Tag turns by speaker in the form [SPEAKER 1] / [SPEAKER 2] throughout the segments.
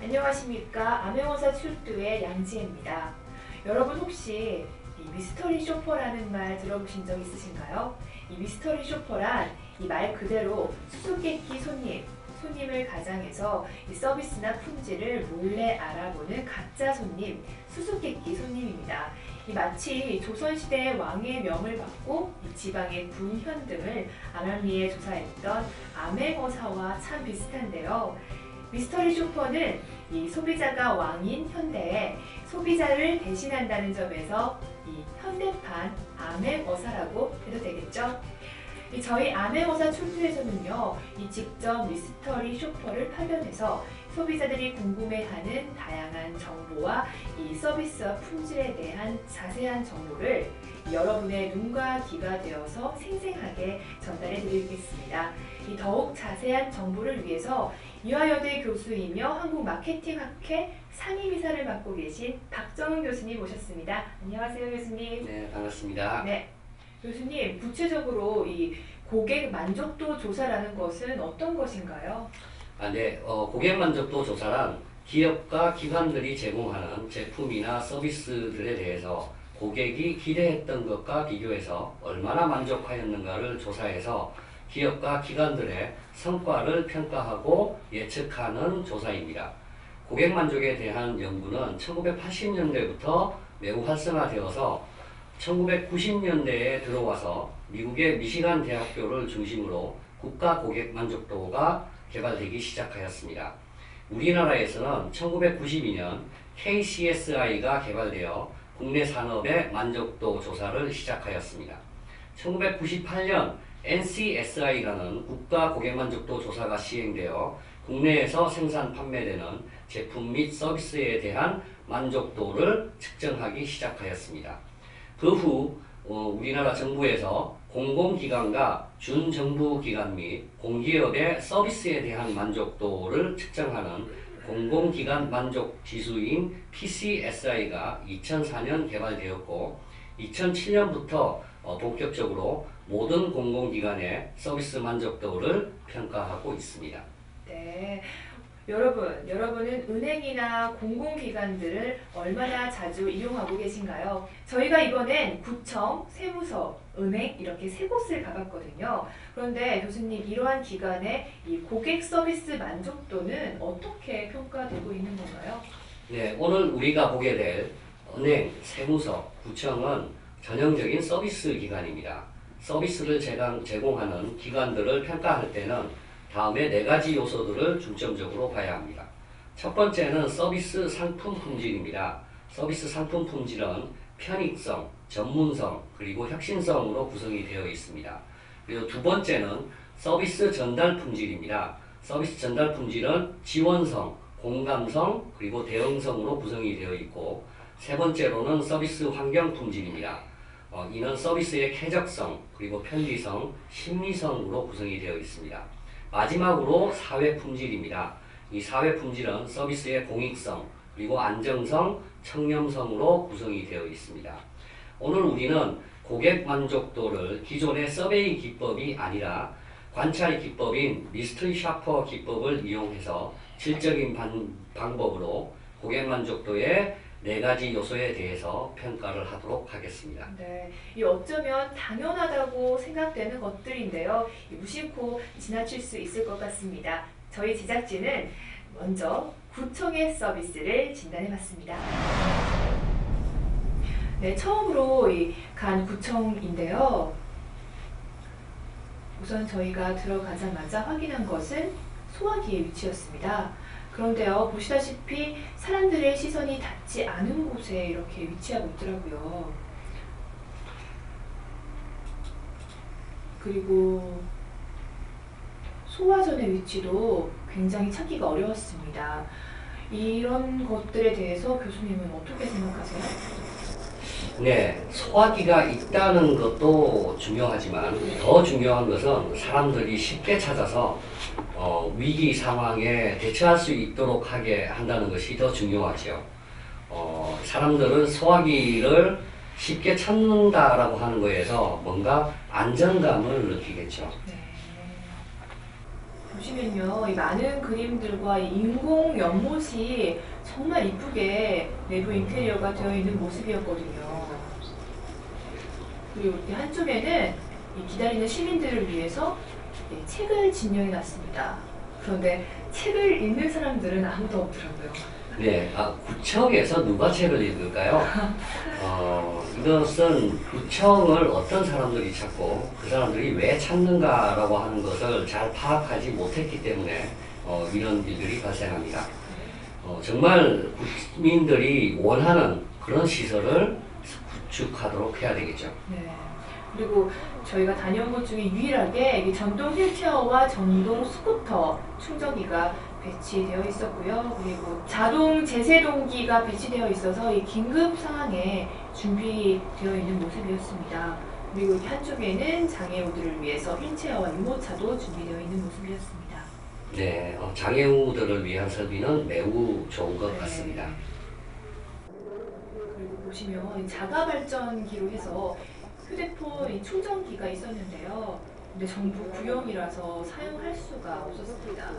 [SPEAKER 1] 안녕하십니까. 암행어사 출두의 양지혜입니다. 여러분 혹시 이 미스터리 쇼퍼라는 말 들어보신 적 있으신가요? 이 미스터리 쇼퍼란 이 말 그대로 수수께끼 손님을 가장해서 이 서비스나 품질을 몰래 알아보는 가짜 손님, 수수께끼 손님입니다. 이 마치 조선시대의 왕의 명을 받고 이 지방의 군현 등을 암암리에 조사했던 암행어사와 참 비슷한데요. 미스터리 쇼퍼는 이 소비자가 왕인 현대에 소비자를 대신한다는 점에서 이 현대판 암행어사라고 해도 되겠죠? 저희 암행어사 출두에서는요, 이 직접 미스터리 쇼퍼를 파견해서 소비자들이 궁금해하는 다양한 정보와 이 서비스와 품질에 대한 자세한 정보를 여러분의 눈과 귀가 되어서 생생하게 전달해 드리겠습니다. 더욱 자세한 정보를 위해서 유아여대 교수이며 한국마케팅학회 상임이사를 맡고 계신 박정은 교수님 모셨습니다. 안녕하세요, 교수님.
[SPEAKER 2] 네, 반갑습니다.
[SPEAKER 1] 네, 교수님, 구체적으로 이 고객 만족도 조사라는 것은 어떤 것인가요?
[SPEAKER 2] 고객 만족도 조사란 기업과 기관들이 제공하는 제품이나 서비스들에 대해서 고객이 기대했던 것과 비교해서 얼마나 만족하였는가를 조사해서 기업과 기관들의 성과를 평가하고 예측하는 조사입니다. 고객 만족에 대한 연구는 1980년대부터 매우 활성화되어서 1990년대에 들어와서 미국의 미시간 대학교를 중심으로 국가 고객 만족도가 개발되기 시작하였습니다. 우리나라에서는 1992년 KCSI가 개발되어 국내 산업의 만족도 조사를 시작하였습니다. 1998년 NCSI라는 국가 고객만족도 조사가 시행되어 국내에서 생산 판매되는 제품 및 서비스에 대한 만족도를 측정하기 시작하였습니다. 그 후 우리나라 정부에서 공공기관과 준정부기관 및 공기업의 서비스에 대한 만족도를 측정하는 공공기관 만족지수인 PCSI가 2004년 개발되었고 2007년부터 본격적으로 모든 공공기관의 서비스 만족도를 평가하고 있습니다.
[SPEAKER 1] 네, 여러분은 은행이나 공공기관들을 얼마나 자주 이용하고 계신가요? 저희가 이번엔 구청, 세무서, 은행 이렇게 세 곳을 가봤거든요. 그런데 교수님, 이러한 기관의 이 고객 서비스 만족도는 어떻게 평가되고 있는 건가요?
[SPEAKER 2] 네, 오늘 우리가 보게 될 은행, 세무서, 구청은 전형적인 서비스 기관입니다. 서비스를 제공하는 기관들을 평가할 때는 다음에 4가지 요소들을 중점적으로 봐야 합니다. 첫 번째는 서비스 상품 품질입니다. 서비스 상품 품질은 편익성, 전문성, 그리고 혁신성으로 구성이 되어 있습니다. 그리고 두 번째는 서비스 전달 품질입니다. 서비스 전달 품질은 지원성, 공감성, 그리고 대응성으로 구성이 되어 있고, 세 번째로는 서비스 환경 품질입니다. 이는 서비스의 쾌적성, 그리고 편리성, 심리성으로 구성이 되어 있습니다. 마지막으로 사회 품질입니다. 이 사회 품질은 서비스의 공익성, 그리고 안정성, 청렴성으로 구성이 되어 있습니다. 오늘 우리는 고객 만족도를 기존의 서베이 기법이 아니라 관찰 기법인 미스터리 쇼퍼 기법을 이용해서 질적인 방법으로 고객 만족도의 4가지 요소에 대해서 평가를 하도록 하겠습니다.
[SPEAKER 1] 네, 이 어쩌면 당연하다고 생각되는 것들인데요. 무심코 지나칠 수 있을 것 같습니다. 저희 제작진은 먼저 구청의 서비스를 진단해봤습니다. 네, 처음으로 간 구청인데요. 우선 저희가 들어가자마자 확인한 것은 소화기의 위치였습니다. 그런데요, 보시다시피 사람들의 시선이 닿지 않은 곳에 이렇게 위치하고 있더라고요. 그리고 소화전의 위치도 굉장히 찾기가 어려웠습니다. 이런 것들에 대해서 교수님은 어떻게 생각하세요?
[SPEAKER 2] 네, 소화기가 있다는 것도 중요하지만 더 중요한 것은 사람들이 쉽게 찾아서 위기 상황에 대처할 수 있도록 하게 한다는 것이 더 중요하죠. 사람들은 소화기를 쉽게 찾는다라고 하는 거에서 뭔가 안정감을 느끼겠죠.
[SPEAKER 1] 네. 보시면요, 이 많은 그림들과 이 인공 연못이 정말 이쁘게 내부 인테리어가 되어 있는 모습이었거든요. 그리고 이 한쪽에는 이 기다리는 시민들을 위해서 책을 진열해 놨습니다. 그런데 책을 읽는 사람들은 아무도 없더라고요.
[SPEAKER 2] 네, 구청에서 누가 책을 읽을까요? 이것은 구청을 어떤 사람들이 찾고 그 사람들이 왜 찾는가라고 하는 것을 잘 파악하지 못했기 때문에 이런 일들이 발생합니다. 정말 국민들이 원하는 그런 시설을 구축하도록 해야 되겠죠.
[SPEAKER 1] 네. 그리고 저희가 다녀온 곳 중에 유일하게 이 전동 휠체어와 전동 스쿠터 충전기가 배치되어 있었고요. 그리고 자동 제세동기가 배치되어 있어서 이 긴급 상황에 준비되어 있는 모습이었습니다. 그리고 이 한쪽에는 장애우들을 위해서 휠체어와 유모차도 준비되어 있는 모습이었습니다.
[SPEAKER 2] 네, 장애우들을 위한 설비는 매우 좋은 것 같습니다.
[SPEAKER 1] 그리고 보시면 자가 발전기로 해서 휴대폰 충전기가 있었는데요. 근데 정부 구역이라서 사용할 수가 없었습니다.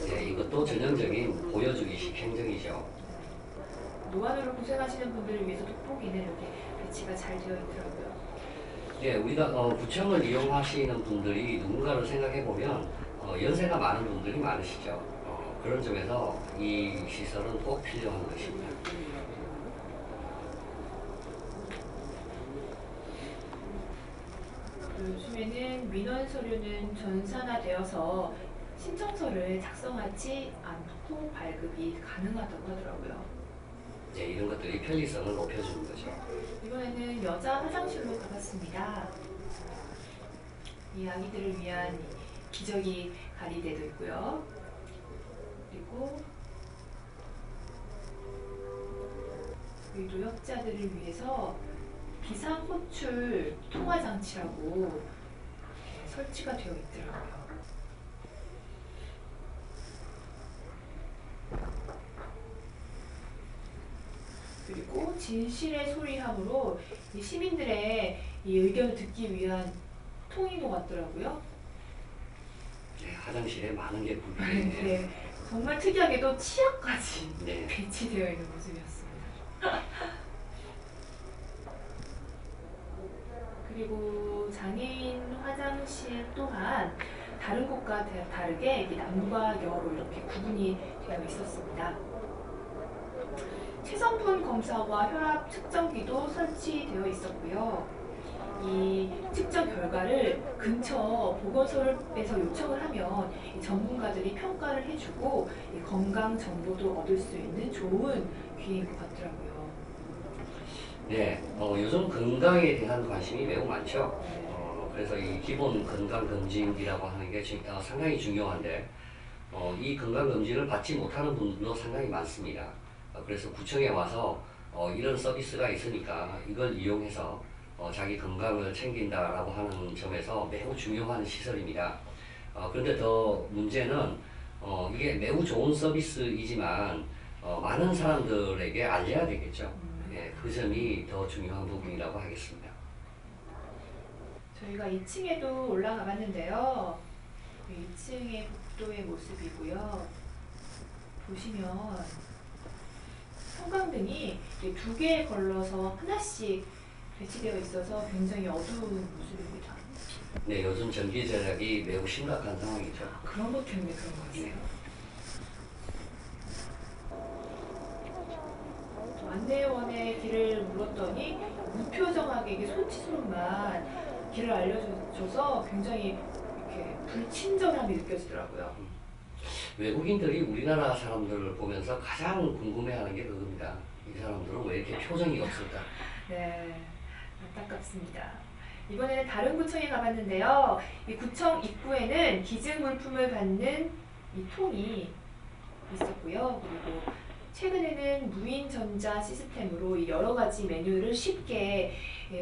[SPEAKER 2] 네, 이것도 전형적인 보여주기식 행정이죠.
[SPEAKER 1] 노안으로 고생하시는 분들을 위해서 돋보기는 이렇게 배치가 잘 되어 있더라고요.
[SPEAKER 2] 네, 우리가 구청을 이용하시는 분들이 누군가를 생각해 보면 연세가 많은 분들이 많으시죠. 그런 점에서 이 시설은 꼭 필요한 것입니다.
[SPEAKER 1] 요즘에는 민원 서류는 전산화되어서 신청서를 작성하지 않고 발급이 가능하다고 하더라고요.
[SPEAKER 2] 네, 이런 것들이 편리성을 높여주는 거죠.
[SPEAKER 1] 이번에는 여자 화장실로 가봤습니다. 이 아기들을 위한 기저귀 가리대도 있고요. 그리고 이 노약자들을 위해서 비상호출 통화장치라고 이렇게 설치가 되어 있더라고요. 그리고 진실의 소리함으로 이 시민들의 이 의견을 듣기 위한 통인호 같더라고요.
[SPEAKER 2] 네, 화장실에 많은 게 불편해 있네요.
[SPEAKER 1] 네, 정말 특이하게도 치약까지
[SPEAKER 2] 네.
[SPEAKER 1] 배치되어 있는 모습이었습니다. 그리고 장애인 화장실 또한 다른 곳과 다르게 남과 여로 이렇게 구분이 되어 있었습니다. 체성분 검사와 혈압 측정기도 설치되어 있었고요. 이 측정 결과를 근처 보건소에서 요청을 하면 전문가들이 평가를 해주고 건강 정보도 얻을 수 있는 좋은 기회인 것 같더라고요.
[SPEAKER 2] 네, 요즘 건강에 대한 관심이 매우 많죠. 그래서 이 기본 건강검진이라고 하는 게 상당히 중요한데 이 건강검진을 받지 못하는 분들도 상당히 많습니다. 그래서 구청에 와서 이런 서비스가 있으니까 이걸 이용해서 자기 건강을 챙긴다라고 하는 점에서 매우 중요한 시설입니다. 그런데 더 문제는 이게 매우 좋은 서비스이지만 많은 사람들에게 알려야 되겠죠. 예, 그 점이 더 중요한 부분이라고 하겠습니다.
[SPEAKER 1] 저희가 2층에도 올라가 봤는데요. 2층의 복도의 모습이고요. 보시면 형광등이 2개 걸러서 하나씩 배치되어 있어서 굉장히 어두운 모습입니다.
[SPEAKER 2] 네, 요즘 전기 절약이 매우 심각한 상황이죠.
[SPEAKER 1] 그런 것 때문에 그런 것 같아요. 안내원의 길을 물었더니 무표정하게 이게 손짓으로만 길을 알려줘서 굉장히 이렇게 불친절함이 느껴지더라고요.
[SPEAKER 2] 외국인들이 우리나라 사람들을 보면서 가장 궁금해하는 게 그겁니다. 이 사람들은 왜 이렇게 표정이 없을까?
[SPEAKER 1] 네, 안타깝습니다. 이번에는 다른 구청에 가봤는데요. 이 구청 입구에는 기증 물품을 받는 이 통이 있었고요. 그리고 최근에는 무인 전자 시스템으로 여러 가지 메뉴를 쉽게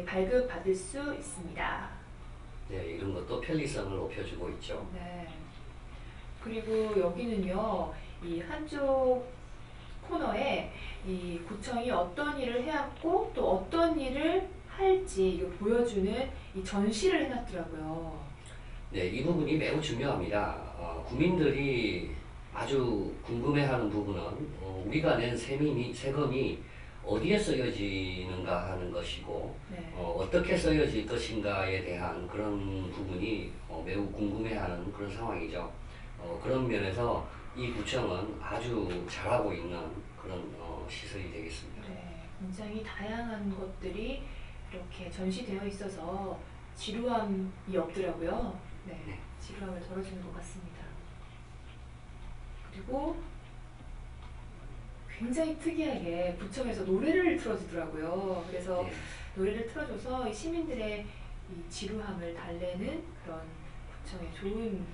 [SPEAKER 1] 발급받을 수 있습니다.
[SPEAKER 2] 네, 이런 것도 편리성을 높여주고 있죠.
[SPEAKER 1] 네. 그리고 여기는요, 이 한쪽 코너에 이 구청이 어떤 일을 해왔고 또 어떤 일을 할지 이거 보여주는 이 전시를 해놨더라고요.
[SPEAKER 2] 네, 이 부분이 매우 중요합니다. 국민들이 아주 궁금해하는 부분은 우리가 낸 세금이 어디에 쓰여지는가 하는 것이고
[SPEAKER 1] 네.
[SPEAKER 2] 어떻게 쓰여질 것인가에 대한 그런 부분이 매우 궁금해하는 그런 상황이죠. 그런 면에서 이 구청은 아주 잘하고 있는 그런 시설이 되겠습니다.
[SPEAKER 1] 네, 굉장히 다양한 것들이 이렇게 전시되어 있어서 지루함이 없더라고요. 네,
[SPEAKER 2] 네.
[SPEAKER 1] 지루함을 덜어주는 것 같습니다. 그리고 굉장히 특이하게 구청에서 노래를 틀어주더라고요. 그래서
[SPEAKER 2] 네.
[SPEAKER 1] 노래를 틀어줘서 이 시민들의 이 지루함을 달래는 그런 구청의 좋은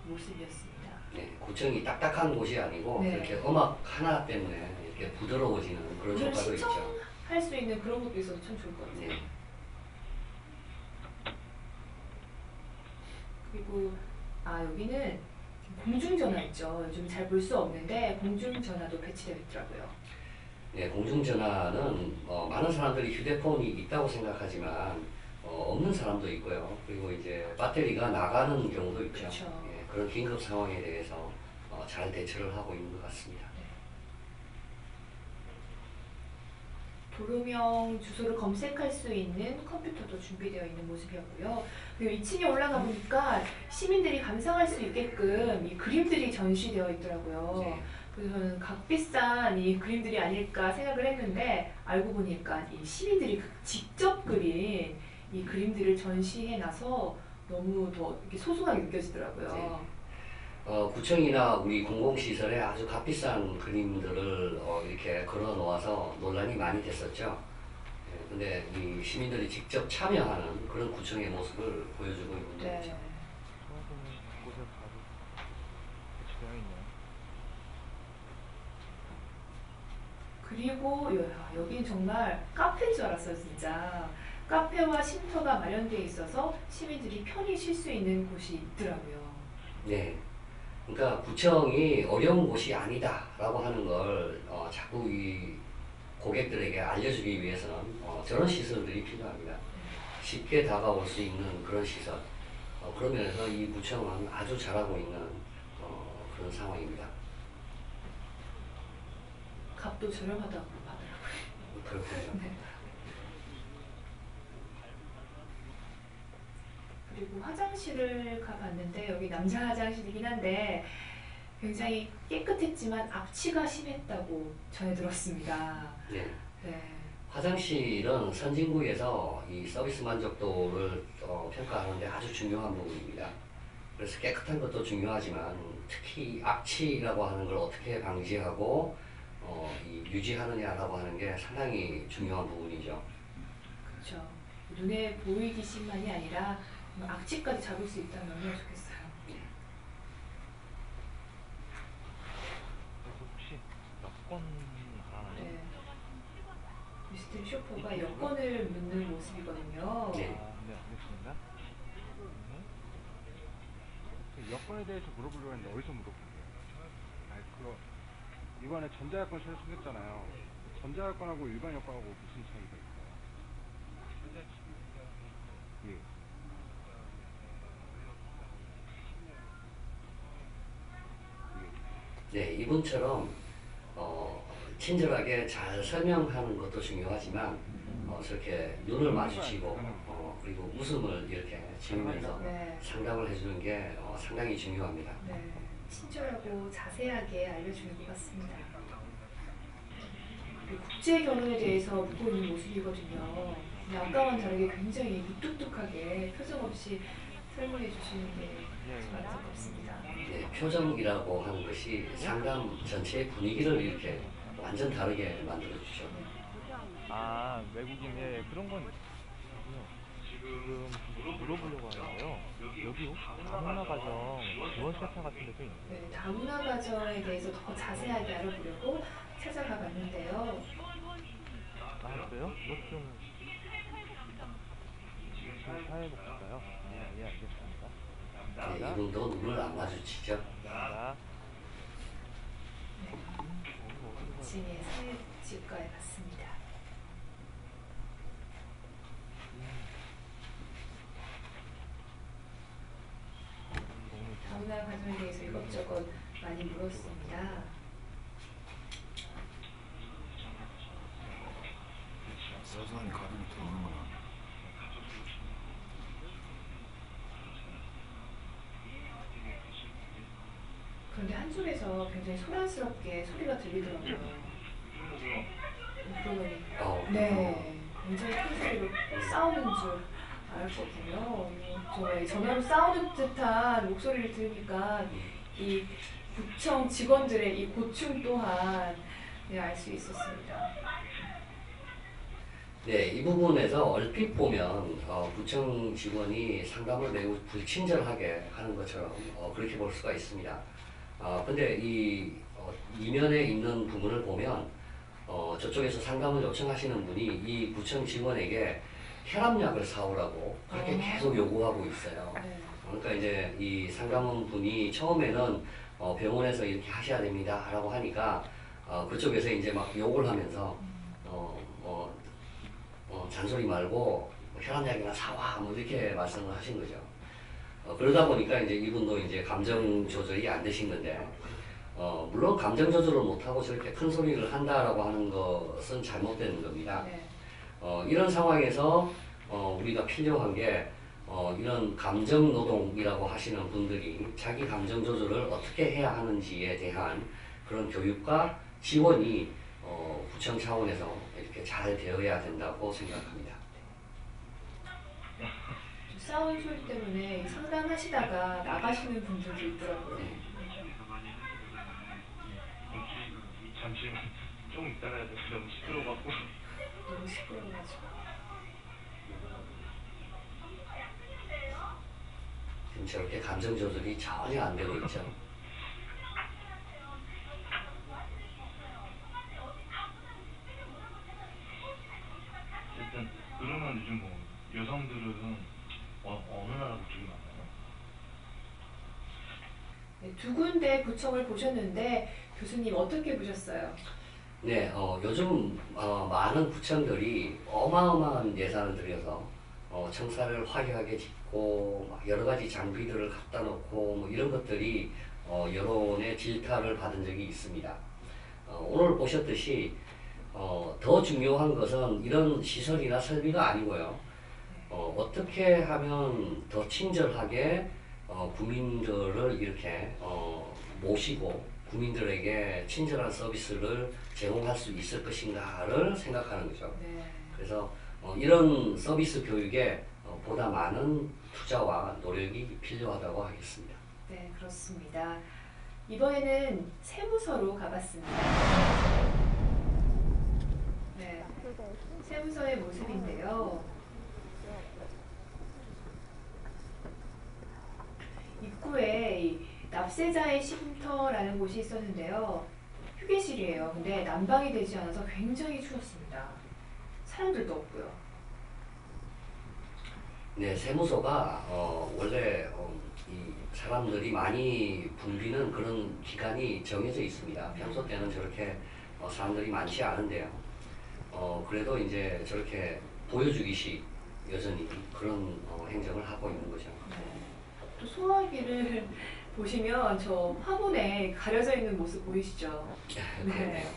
[SPEAKER 1] 모습이었습니다.
[SPEAKER 2] 네, 구청이 딱딱한 곳이 아니고
[SPEAKER 1] 네.
[SPEAKER 2] 이렇게 음악 하나 때문에 이렇게 부드러워지는 그런
[SPEAKER 1] 노래를
[SPEAKER 2] 효과도 있죠.
[SPEAKER 1] 신청할 수 있는 그런 것도 있어서 참 좋을 것 같아요.
[SPEAKER 2] 네.
[SPEAKER 1] 그리고 여기는 공중전화 있죠. 요즘 잘 볼 수 없는데 공중전화도 배치되어 있더라고요.
[SPEAKER 2] 네, 공중전화는 많은 사람들이 휴대폰이 있다고 생각하지만 없는 사람도 있고요. 그리고 이제 배터리가 나가는 경우도 있죠.
[SPEAKER 1] 그렇죠.
[SPEAKER 2] 예, 그런 긴급 상황에 대해서 잘 대처를 하고 있는 것 같습니다.
[SPEAKER 1] 도로명 주소를 검색할 수 있는 컴퓨터도 준비되어 있는 모습이었고요. 그리고 2층에 올라가 보니까 시민들이 감상할 수 있게끔 이 그림들이 전시되어 있더라고요.
[SPEAKER 2] 네.
[SPEAKER 1] 그래서 저는 값비싼 이 그림들이 아닐까 생각을 했는데 알고 보니까 이 시민들이 직접 그린 이 그림들을 전시해 놔서 너무 더 이렇게 소중하게 느껴지더라고요.
[SPEAKER 2] 네. 구청이나 우리 공공시설에 아주 값비싼 그림들을 이렇게 걸어 놓아서 논란이 많이 됐었죠. 예, 근데 이 시민들이 직접 참여하는 그런 구청의 모습을 보여주고 있는
[SPEAKER 1] 네.
[SPEAKER 2] 거죠.
[SPEAKER 3] 곳에 바로 배치되어 있네요.
[SPEAKER 1] 그리고 여긴 정말 카페인 줄 알았어요, 진짜. 카페와 쉼터가 마련되어 있어서 시민들이 편히 쉴 수 있는 곳이 있더라고요.
[SPEAKER 2] 네. 그러니까 구청이 어려운 곳이 아니다라고 하는 걸 자꾸 이 고객들에게 알려주기 위해서는 저런 시설들이 필요합니다. 쉽게 다가올 수 있는 그런 시설. 그런 면에서 이 구청은 아주 잘하고 있는 그런 상황입니다.
[SPEAKER 1] 값도 저렴하다고 하더라고요.
[SPEAKER 2] 그렇군요.
[SPEAKER 1] 네. 그리고 화장실을 가봤는데 여기 남자 화장실이긴 한데 굉장히 깨끗했지만 악취가 심했다고 전해 들었습니다.
[SPEAKER 2] 네.
[SPEAKER 1] 네.
[SPEAKER 2] 화장실은 선진국에서 이 서비스 만족도를 평가하는데 아주 중요한 부분입니다. 그래서 깨끗한 것도 중요하지만 특히 악취라고 하는 걸 어떻게 방지하고 유지하느냐라고 하는 게 상당히 중요한 부분이죠.
[SPEAKER 1] 그렇죠. 눈에 보이기심만이 아니라 악취까지 잡을 수 있다면 얼마나 좋겠어요.
[SPEAKER 3] 그래서 혹시 여권 알아나요?
[SPEAKER 1] 네. 미스터리 쇼퍼가 여권을 묻는 모습이거든요.
[SPEAKER 2] 네.
[SPEAKER 3] 네, 알겠습니다. 그 여권에 대해서 물어보려고 했는데 어디서 물어볼게요? 이번에 전자여권 새로 생겼잖아요. 전자여권하고 일반 여권하고 무슨 차이가 있어요? 예.
[SPEAKER 2] 네, 이분처럼 친절하게 잘 설명하는 것도 중요하지만 저렇게 눈을 마주치고 그리고 웃음을 이렇게 지으면서
[SPEAKER 1] 네.
[SPEAKER 2] 상담을 해주는 게 상당히 중요합니다.
[SPEAKER 1] 네. 친절하고 자세하게 알려주는 것 같습니다. 그리고 국제 결혼에 대해서 묻고 있는 모습이거든요. 근데 아까와는 다르게 굉장히 무뚝뚝하게 표정 없이 설명해 주시는 게 정말 안타깝습니다.
[SPEAKER 2] 네, 표정이라고 하는 것이 상담 전체의 분위기를 이렇게 완전 다르게 만들어주죠.
[SPEAKER 3] 아, 외국인, 예, 그런 건 있고요. 지금 물어보려고 하는데요. 여기 혹시 다문화 가정 지원센터 같은 데도 있나요?
[SPEAKER 1] 네, 다문화 가정에 대해서 더 자세하게 알아보려고 찾아가 봤는데요.
[SPEAKER 3] 아, 그래요? 그것 좀 지금 사회복지가요? 예, 알겠습니다.
[SPEAKER 2] 네,
[SPEAKER 3] 감사합니다.
[SPEAKER 2] 이분도 눈을 안 마주치죠.
[SPEAKER 3] 감사합니다.
[SPEAKER 1] 지의 사회복지과에 갔습니다. 다문화 가정에 대해서 많이 물었습니다.
[SPEAKER 4] 서서히 가득 들어오는구나.
[SPEAKER 1] 그런데 한쪽에서 굉장히 소란스럽게 소리가 들리더라고요. 그러더니 네, 굉장히 큰 소리로 싸우는 줄 알았거든요. 정말 전화로 싸우는 듯한 목소리를 들으니까 이 구청 직원들의 이 고충 또한 네, 알 수 있었습니다.
[SPEAKER 2] 네, 이 부분에서 얼핏 보면 구청 직원이 상담을 매우 불친절하게 하는 것처럼 그렇게 볼 수가 있습니다. 근데 이 이면에 있는 부분을 보면 저쪽에서 상담을 요청하시는 분이 이 구청 직원에게 혈압약을 사오라고 그렇게 계속 요구하고 있어요.
[SPEAKER 1] 네.
[SPEAKER 2] 그러니까 이제 이 상담원 분이 처음에는 병원에서 이렇게 하셔야 됩니다 라고 하니까 그쪽에서 이제 막 욕을 하면서 잔소리 말고 뭐 혈압약이나 사와 뭐 이렇게 말씀을 하신 거죠. 그러다 보니까 이제 이분도 이제 감정 조절이 안 되신 건데 물론 감정 조절을 못하고 저렇게 큰 소리를 한다라고 하는 것은 잘못된 겁니다.
[SPEAKER 1] 네.
[SPEAKER 2] 이런 상황에서 우리가 필요한 게 이런 감정 노동이라고 하시는 분들이 자기 감정 조절을 어떻게 해야 하는지에 대한 그런 교육과 지원이 구청 차원에서 이렇게 잘 되어야 된다고 생각합니다.
[SPEAKER 1] 싸운 소리 때문에 상담하시다가 나가시는 분들도 있더라고요.
[SPEAKER 5] 잠시만 좀 이따가 해야 돼. 너무 시끄러워갖고.
[SPEAKER 1] 너무 시끄러워가지고.
[SPEAKER 2] 지금 저렇게 감정 조절이 전혀 안 되고 있죠.
[SPEAKER 5] 일단 그러면 요즘 뭐 여성들은 어느 나라 국적이 많나요?
[SPEAKER 1] 네, 두 군데 구청을 보셨는데 교수님 어떻게 보셨어요?
[SPEAKER 2] 네, 요즘 많은 구청들이 어마어마한 예산을 들여서 청사를 화려하게 짓고 막 여러 가지 장비들을 갖다 놓고 뭐 이런 것들이 여론의 질타를 받은 적이 있습니다. 오늘 보셨듯이 더 중요한 것은 이런 시설이나 설비가 아니고요. 어떻게 하면 더 친절하게 국민들을 이렇게 모시고 국민들에게 친절한 서비스를 제공할 수 있을 것인가를 생각하는 거죠.
[SPEAKER 1] 네.
[SPEAKER 2] 그래서 이런 서비스 교육에 보다 많은 투자와 노력이 필요하다고 하겠습니다.
[SPEAKER 1] 네, 그렇습니다. 이번에는 세무서로 가봤습니다. 네, 세무서의 모습인데요. 입구에 이 납세자의 쉼터라는 곳이 있었는데요. 휴게실이에요. 근데 난방이 되지 않아서 굉장히 추웠습니다. 사람들도 없고요.
[SPEAKER 2] 네, 세무서가 원래 이 사람들이 많이 붐비는 그런 기간이 정해져 있습니다. 평소 때는 저렇게 사람들이 많지 않은데요. 그래도 이제 저렇게 보여주기식 여전히 그런 행정을 하고 있는 거죠.
[SPEAKER 1] 네. 또 소화기를 보시면 저 화분에 가려져 있는 모습 보이시죠? 네.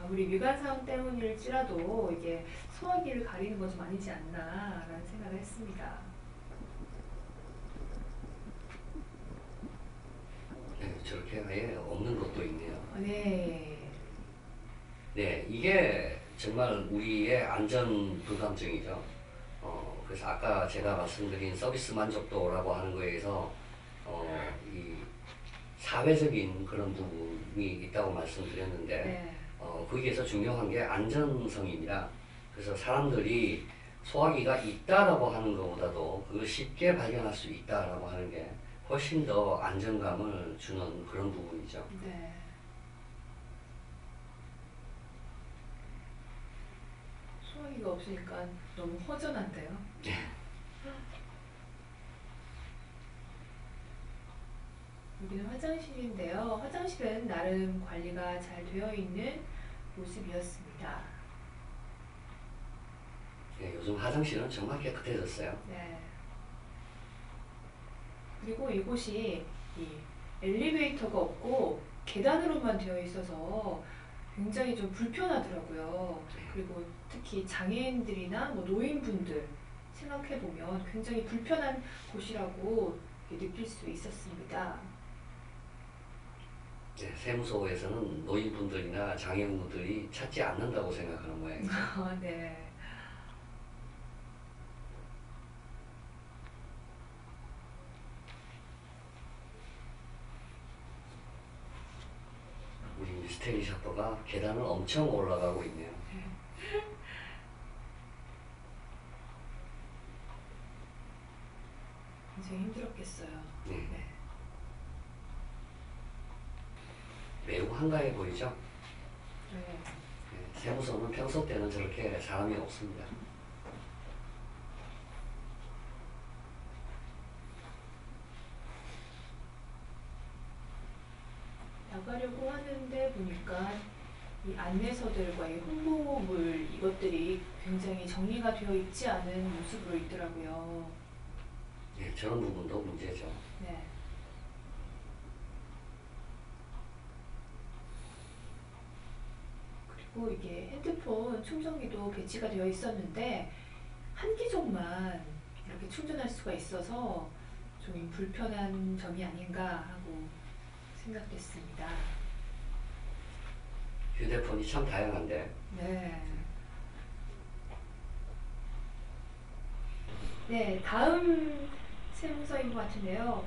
[SPEAKER 1] 아무리 미관상 때문일지라도 이게 소화기를 가리는 건 좀 아니지 않나라는 생각을 했습니다.
[SPEAKER 2] 네, 저렇게 아예 없는 것도 있네요.
[SPEAKER 1] 네.
[SPEAKER 2] 네, 이게 정말 우리의 안전 불감증이죠. 그래서 아까 제가 말씀드린 서비스 만족도라고 하는 거에서 이 사회적인 그런 부분이 있다고 말씀드렸는데
[SPEAKER 1] 네.
[SPEAKER 2] 거기에서 중요한 게 안전성입니다. 그래서 사람들이 소화기가 있다라고 하는 것보다도 그걸 쉽게 발견할 수 있다라고 하는 게 훨씬 더 안정감을 주는 그런 부분이죠.
[SPEAKER 1] 네. 소화기가 없으니까 너무 허전한데요. 여기는 화장실인데요. 화장실은 나름 관리가 잘 되어 있는 모습이었습니다.
[SPEAKER 2] 네, 요즘 화장실은 정말 깨끗해졌어요.
[SPEAKER 1] 네. 그리고 이곳이 이 엘리베이터가 없고 계단으로만 되어 있어서 굉장히 좀 불편하더라고요. 그리고 특히 장애인들이나 뭐 노인분들 생각해 보면 굉장히 불편한 곳이라고 느낄 수 있었습니다.
[SPEAKER 2] 네, 세무서에서는 노인분들이나 장애인분들이 찾지 않는다고 생각하는 모양이죠.
[SPEAKER 1] 아, 네.
[SPEAKER 2] 우리 미스테리 셔퍼가 계단을 엄청 올라가고 있네요.
[SPEAKER 1] 굉장히 힘들었겠어요.
[SPEAKER 2] 네.
[SPEAKER 1] 네.
[SPEAKER 2] 매우 한가해 보이죠?
[SPEAKER 1] 네.
[SPEAKER 2] 네, 세무서는 평소 때는 저렇게 사람이 없습니다.
[SPEAKER 1] 나가려고 하는데 보니까 이 안내서들과 이 홍보물 이것들이 굉장히 정리가 되어 있지 않은 모습으로 있더라고요.
[SPEAKER 2] 네, 저런 부분도 문제죠.
[SPEAKER 1] 네. 그리고 이게 핸드폰 충전기도 배치가 되어 있었는데 한 기종만 이렇게 충전할 수가 있어서 좀 불편한 점이 아닌가 하고 생각됐습니다.
[SPEAKER 2] 휴대폰이 참 다양한데
[SPEAKER 1] 네. 네, 다음 세무서인 것 같은데요.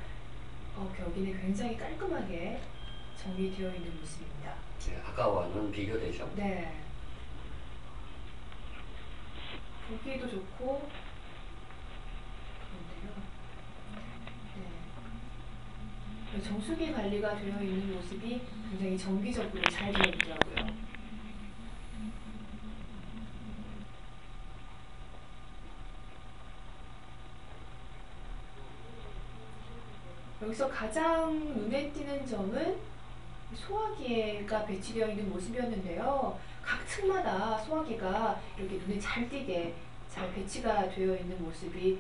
[SPEAKER 1] 여기는 굉장히 깔끔하게 정리되어 있는 모습입니다.
[SPEAKER 2] 네, 아까와는 비교되죠.
[SPEAKER 1] 네. 보기도 좋고 그런데요. 네. 정수기 관리가 되어 있는 모습이 굉장히 정기적으로 잘 되어 있더라고요. 여기서 가장 눈에 띄는 점은 소화기가 배치되어 있는 모습이었는데요. 각 층마다 소화기가 이렇게 눈에 잘 띄게 잘 배치가 되어 있는 모습이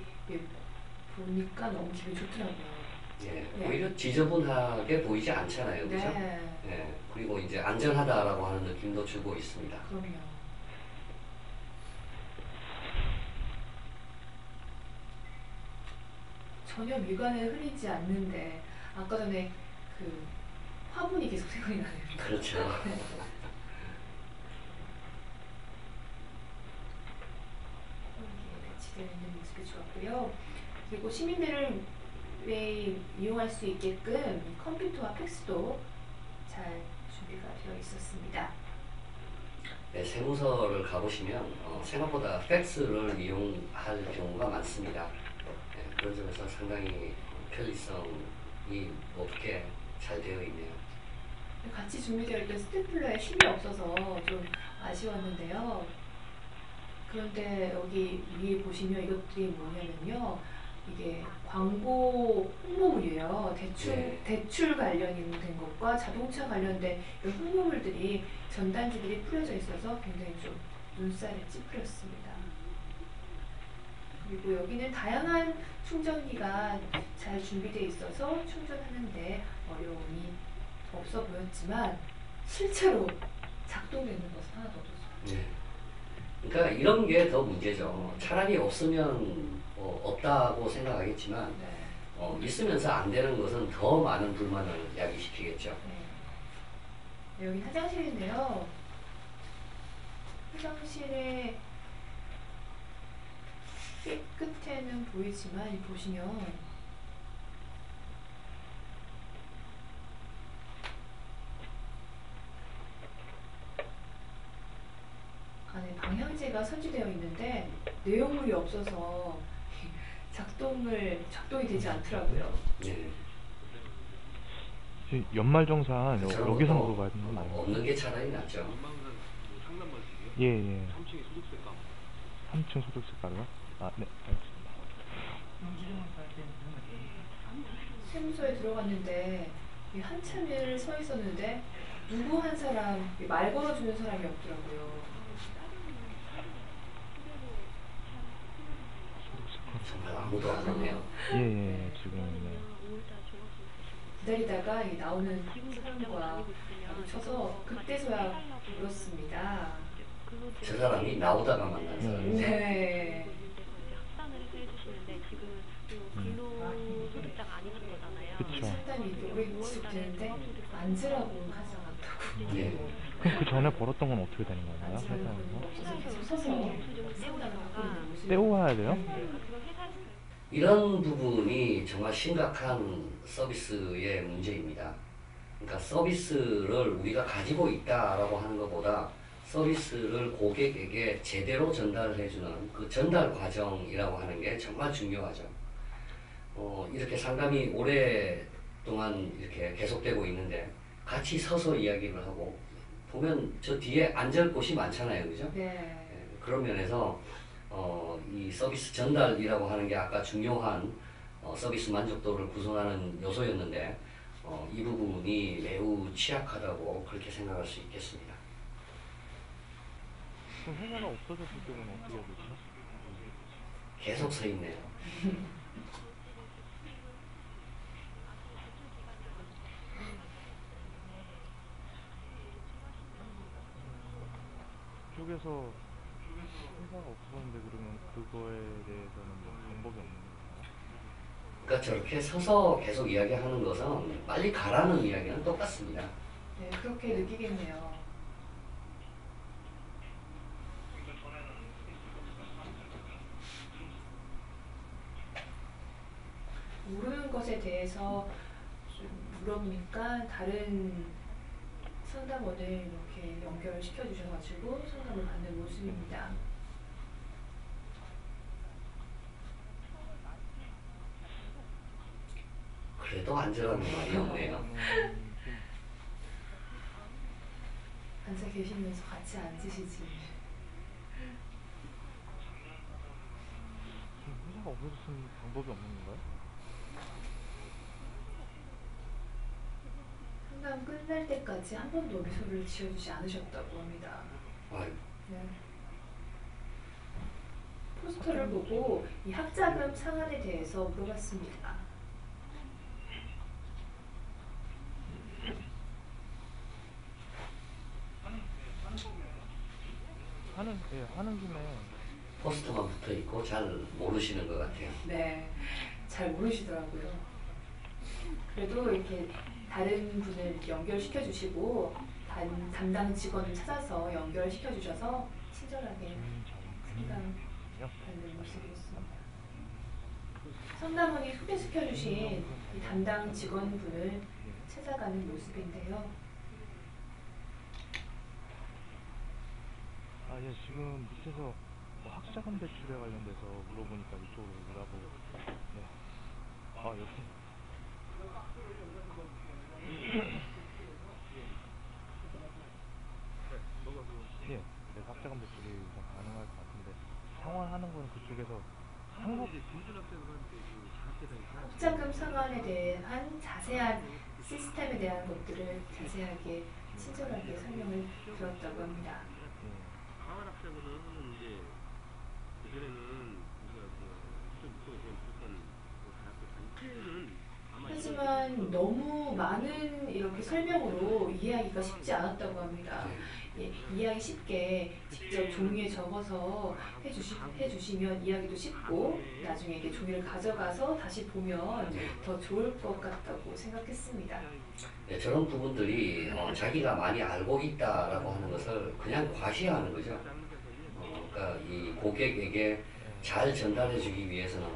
[SPEAKER 1] 보니까 너무 기분이 좋더라고요.
[SPEAKER 2] 예,
[SPEAKER 1] 네.
[SPEAKER 2] 오히려 지저분하게 보이지 않잖아요, 그죠?
[SPEAKER 1] 네,
[SPEAKER 2] 예, 그리고 이제 안전하다라고 하는 느낌도 주고 있습니다.
[SPEAKER 1] 그럼요. 전혀 미간에 흘리지 않는데 아까 전에 그 화분이 계속 생각이 나네요.
[SPEAKER 2] 그렇죠.
[SPEAKER 1] 이렇게 배치되어 있는 모습이 좋았고요. 그리고 시민들을 이용할 수 있게끔 이 컴퓨터와 팩스도 잘 준비가 되어 있었습니다.
[SPEAKER 2] 네, 세무서를 가보시면 생각보다 팩스를 이용할 경우가 많습니다. 네, 그런 점에서 상당히 편리성이 높게 잘 되어 있네요.
[SPEAKER 1] 같이 준비되어 있던 스테플러에 힘이 없어서 좀 아쉬웠는데요. 그런데 여기 위에 보시면 이것들이 뭐냐면요. 이게 광고 홍보물이에요.
[SPEAKER 2] 네.
[SPEAKER 1] 대출 관련된 것과 자동차 관련된 이 홍보물들이 전단지들이 뿌려져 있어서 굉장히 좀 눈살을 찌푸렸습니다. 그리고 여기는 다양한 충전기가 잘 준비되어 있어서 충전하는데 어려움이 없어 보였지만 실제로 작동되는 것은 하나도 없었어요.
[SPEAKER 2] 네. 그러니까 이런 게 더 문제죠. 차라리 없으면 없다고 생각하겠지만
[SPEAKER 1] 네.
[SPEAKER 2] 있으면서 안 되는 것은 더 많은 불만을 야기시키겠죠.
[SPEAKER 1] 네, 여기 화장실인데요. 화장실의 끝에는 보이지만 이 보시면 안에 방향제가 설치되어 있는데 내용물이 없어서 작동이 되지 않더라고요.
[SPEAKER 2] 네.
[SPEAKER 3] 연말정산
[SPEAKER 2] 저런
[SPEAKER 3] 여기서
[SPEAKER 2] 것도
[SPEAKER 3] 물어봐야 되는 거 아닌가요?
[SPEAKER 2] 없는 게 차라리 낫죠.
[SPEAKER 3] 예, 예. 3층 소득세 가루요? 아, 네, 알겠습니다.
[SPEAKER 1] 세무서에 들어갔는데 한참을 서 있었는데 누구 한 사람 말 걸어주는 사람이 없더라고요.
[SPEAKER 2] 정말 아무도 안 오네요.
[SPEAKER 3] 예, 예, 지금, 네.
[SPEAKER 1] 기다리다가 이 나오는 사람과 마주쳐서 그때서야 울었습니다.
[SPEAKER 2] 저 사람이 나오다가 만난 사람이죠.
[SPEAKER 1] 네.
[SPEAKER 3] 그쵸.
[SPEAKER 1] 상당히 오래 지속되는데 만지라고 하지 않았다고.
[SPEAKER 2] 예.
[SPEAKER 3] 그럼 그 전에 벌었던 건 어떻게 되는 건가요?
[SPEAKER 1] 만지라고
[SPEAKER 3] 회사에서?
[SPEAKER 1] 하고 계속 서서 세우다가 하고 있는 모습이.
[SPEAKER 3] 떼어와야 돼요?
[SPEAKER 2] 이런 부분이 정말 심각한 서비스의 문제입니다. 그러니까 서비스를 우리가 가지고 있다라고 하는 것보다 서비스를 고객에게 제대로 전달해주는 그 전달 과정이라고 하는 게 정말 중요하죠. 이렇게 상담이 오랫동안 이렇게 계속되고 있는데 같이 서서 이야기를 하고 보면 저 뒤에 앉을 곳이 많잖아요, 그죠?
[SPEAKER 1] 네.
[SPEAKER 2] 예, 그런 면에서 이 서비스 전달이라고 하는 게 아까 중요한 서비스 만족도를 구성하는 요소였는데 이 부분이 매우 취약하다고 그렇게 생각할 수 있겠습니다.
[SPEAKER 3] 그럼 회사가 없어졌을 경우는 어떻게 해야 되죠?
[SPEAKER 2] 계속 서 있네요.
[SPEAKER 3] 쪽에서 회사가 없어졌는데 그러면 그거에 대해서는 뭐 방법이 없는 건가요?
[SPEAKER 2] 그러니까 저렇게 서서 계속 이야기하는 것은 빨리 가라는 이야기는 똑같습니다.
[SPEAKER 1] 네, 그렇게 느끼겠네요. 모르는 것에 대해서 좀 물어보니까 다른 상담원을 이렇게 연결시켜 주셔가지고 상담을 받는 모습입니다.
[SPEAKER 2] 그래도 안전한 말이 없네요.
[SPEAKER 1] 앉아 계시면서 같이 앉으시지.
[SPEAKER 3] 그럼 회사가 없어졌으면 방법이 없는 건가요?
[SPEAKER 1] 상담 끝날 때까지 한 번도 미소를 지어주지 않으셨다고 합니다.
[SPEAKER 2] 아유,
[SPEAKER 1] 네. 포스터를 보고 이 학자금 상한에 대해서 물어봤습니다.
[SPEAKER 3] 하는 김에
[SPEAKER 2] 포스터만 붙어 있고 잘 모르시는 것 같아요.
[SPEAKER 1] 네, 잘 모르시더라고요. 그래도 이렇게 다른 분을 연결시켜 주시고 담당 직원을 찾아서 연결시켜 주셔서 친절하게 상담 받는 모습이었습니다. 상담원이 소개시켜 주신 이 담당 직원분을 찾아가는 모습인데요.
[SPEAKER 3] 예, 지금 밑에서 뭐 학자금 대출에 관련돼서 물어보니까 이쪽으로 오라고. 네. 여기. 예, 네, 학자금 대출이 우선 가능할 것 같은데 상환하는 건 그쪽에서 한국
[SPEAKER 1] 학자금 상환에 대한 자세한 시스템에 대한 것들을 자세하게 친절하게 설명을 들었다고 합니다.
[SPEAKER 6] 학생들은 이제 그전에는 우리가 좀 무조건 단체는 아마
[SPEAKER 1] 하지만 너무 많은 이렇게 설명으로 이해하기가 쉽지 않았다고 합니다. 예, 이해하기 쉽게 직접 종이에 적어서 해주시면 이해하기도 쉽고 나중에 이렇게 종이를 가져가서 다시 보면 더 좋을 것 같다고 생각했습니다.
[SPEAKER 2] 네, 저런 부분들이 자기가 많이 알고 있다라고 하는 것을 그냥 과시하는 거죠. 그러니까 이 고객에게 잘 전달해주기 위해서는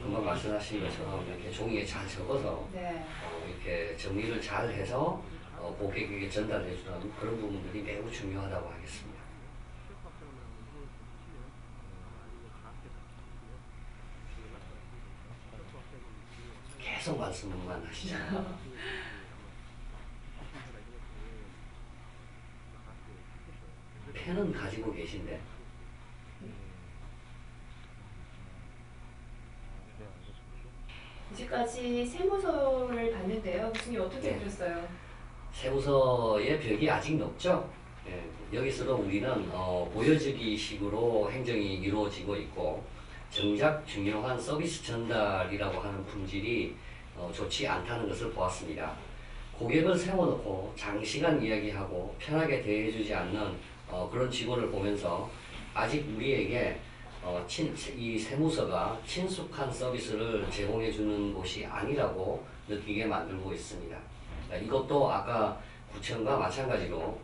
[SPEAKER 2] 금방 말씀하신 것처럼 이렇게 종이에 잘 적어서
[SPEAKER 1] 네.
[SPEAKER 2] 이렇게 정리를 잘 해서 고객에게 전달해주는 그런 부분들이 매우 중요하다고 하겠습니다. 계속 말씀만 하시죠. 펜은 가지고 계신데.
[SPEAKER 1] 이제까지 세무서를 봤는데요. 교수님 어떻게
[SPEAKER 2] 네.
[SPEAKER 1] 보셨어요?
[SPEAKER 2] 세무서의 벽이 아직 높죠. 예, 여기서도 우리는 보여주기 식으로 행정이 이루어지고 있고 정작 중요한 서비스 전달이라고 하는 품질이 좋지 않다는 것을 보았습니다. 고객을 세워놓고 장시간 이야기하고 편하게 대해주지 않는 그런 직원을 보면서 아직 우리에게 이 세무서가 친숙한 서비스를 제공해주는 곳이 아니라고 느끼게 만들고 있습니다. 이것도 아까 구청과 마찬가지로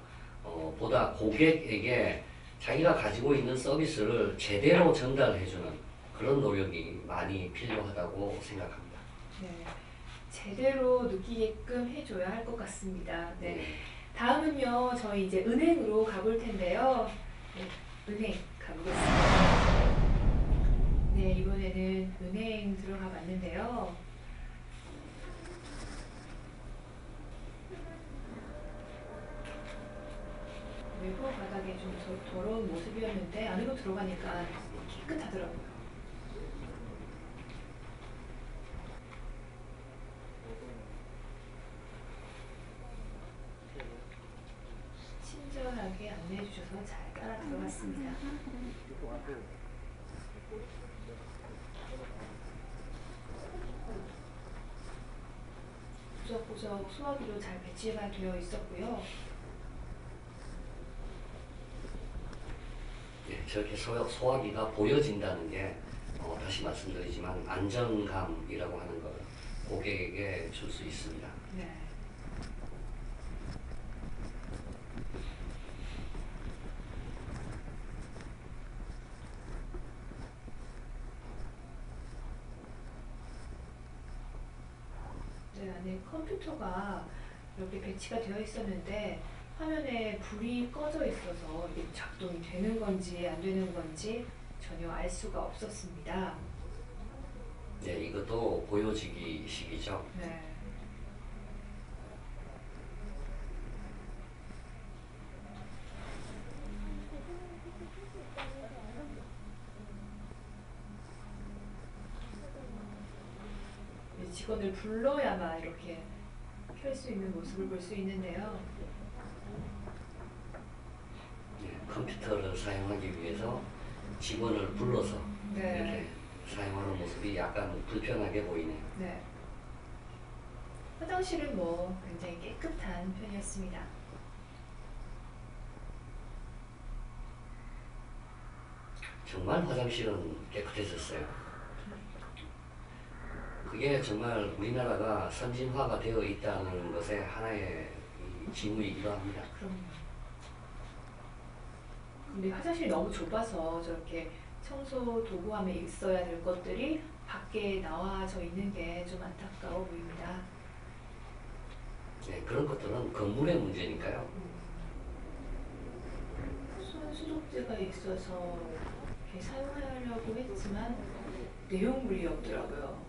[SPEAKER 2] 보다 고객에게 자기가 가지고 있는 서비스를 제대로 전달해주는 그런 노력이 많이 필요하다고 생각합니다.
[SPEAKER 1] 네, 제대로 느끼게끔 해줘야 할 것 같습니다. 네, 다음은요, 저희 이제 은행으로 가볼 텐데요. 네, 은행 가보겠습니다. 네, 이번에는 은행 들어가 봤는데요. 외부 바닥에 좀 더러운 모습이었는데 안으로 들어가니까 깨끗하더라고요. 친절하게 안내해 주셔서 잘 따라 들어갔습니다. 구석구석 소화기로 잘 배치가 되어 있었고요.
[SPEAKER 2] 저렇게 소화기가 보여진다는 게 다시 말씀드리지만 안정감이라고 하는 걸 고객에게 줄 수 있습니다.
[SPEAKER 1] 네. 네, 안에 컴퓨터가 이렇게 배치가 되어 있었는데 화면에 불이 꺼져 있어서 이게 작동이 되는 건지 안 되는 건지 전혀 알 수가 없었습니다.
[SPEAKER 2] 네, 이것도 보여지기식이죠.
[SPEAKER 1] 네. 직원을 불러야만 이렇게 켤 수 있는 모습을 볼 수 있는데요.
[SPEAKER 2] 컴퓨터를 사용하기 위해서 직원을 불러서
[SPEAKER 1] 네.
[SPEAKER 2] 이렇게 사용하는 모습이 약간 불편하게 보이네요.
[SPEAKER 1] 네. 화장실은 뭐 굉장히 깨끗한 편이었습니다.
[SPEAKER 2] 정말 화장실은 깨끗해졌어요. 그게 정말 우리나라가 선진화가 되어 있다는 것의 하나의 징후이기도 합니다.
[SPEAKER 1] 그럼요. 근데 화장실이 너무 좁아서 저렇게 청소 도구함에 있어야 될 것들이 밖에 나와져 있는 게 좀 안타까워 보입니다.
[SPEAKER 2] 네, 그런 것들은 건물의 문제니까요.
[SPEAKER 1] 손 소독제가 있어서 이렇게 사용하려고 했지만 내용물이 없더라고요.